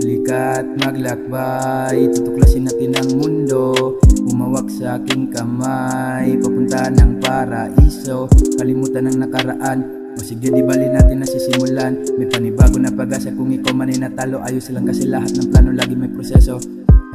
Halika't maglakbay, tutuklasin natin ang mundo. Umawak sa aking kamay, papunta ng paraiso. Kalimutan ang nakaraan, o sige di bali natin nasisimulan. May panibago na pag-asa kung ikaw man ay natalo. Ayos lang kasi lahat ng plano lagi may proseso.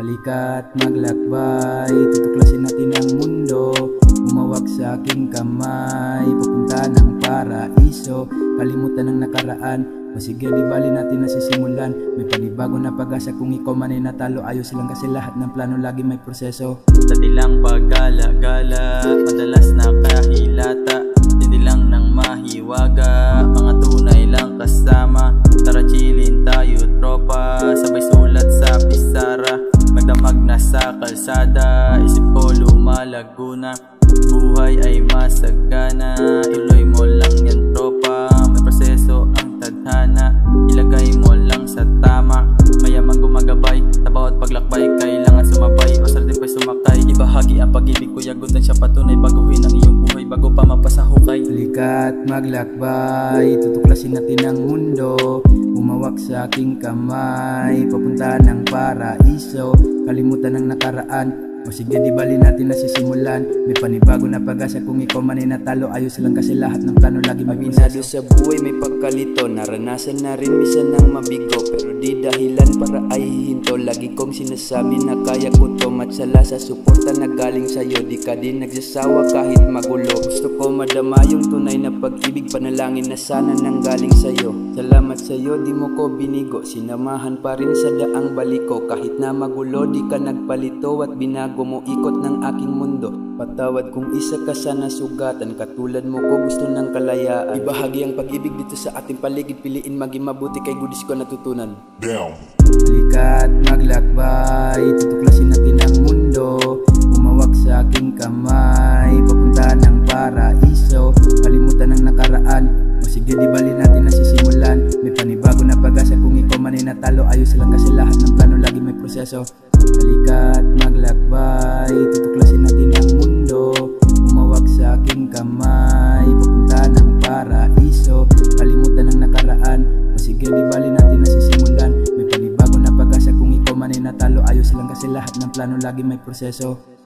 Halika't maglakbay, tutuklasin natin ang mundo. Umawak sa aking kamay, papunta ng paraiso. Kalimutan ang nakaraan, o sige di bali natin nasisimulan. May panibago na pag-asa kung ikaw man ay natalo. Ayos lang kasi lahat ng plano lagi may proseso. Sa dilang paggala-gala, madalas nakahilata. Hindi lang nang mahiwaga, mga tunay lang kasama. Tara chillin tayo tropa, sabay sulat sa pisara. Magdamag na sa kalsada, isip ko lumalaguna. Buhay ay masagana, tuloy mo lang yan tropa. May proseso ang tadhana, ilagay mo lang sa tama. Mayamang gumagabay, sa bawat paglakbay kailangan sumabay, o sa din pa'y sumakay. Ibahagi ang pag-ibig ko, yagutan siya patunay. Baguhin ang iyong buhay bago pa mapasahukay. Halika't maglakbay, tutuklasin natin ang mundo. Umawak sa aking kamay, papunta ng paraiso. Kalimutan ang nakaraan, o sige di bali natin nasisimulan. May panibago na pag-asa kung ikaw man ay natalo. Ayos lang kasi lahat ng plano lagi may proseso. Sa buhay may pagkalito, naranasan na rin misan ng mabigo. Pero di dahilan para ay hihinto. Lagi kong sinasabi na kaya ko to. Matsala sa suporta na galing sa'yo, di ka din nagsasawa kahit magulo. Gusto ko madama yung tunay na pag-ibig, panalangin na sana nang galing sa'yo. Salamat sa'yo, di mo ko binigo. Sinamahan pa rin sa daang baliko. Kahit na magulo, di ka nagpalito at binago mo ikot ng aking mundo. Patawad kung isa ka sa nasugatan, katulad mo ko gusto ng kalayaan. Ibahagi ang pag-ibig dito sa ating paligid, piliin maging mabuti kay gudis ko natutunan. Halika't maglakbay, tutuklasin natin ang mundo. Umawak sa aking kamay, papunta ng paraiso. Kalimutan ang nakaraan, o sige di bali natin nasisimulan. May panibago na pag-asa kung ikaw man ay natalo. Ayos lang kasi lahat ng plano lagi may proseso. Halika't maglakbay, tutuklasin natin ang mundo. Umawak sa aking kamay, papunta ng paraiso. Kalimutan ang nakaraan, o sige di bali natin nasisimulan. May panibago na pag-asa kung ikaw man ay natalo. Ayos lang kasi lahat ng plano lagi may proseso.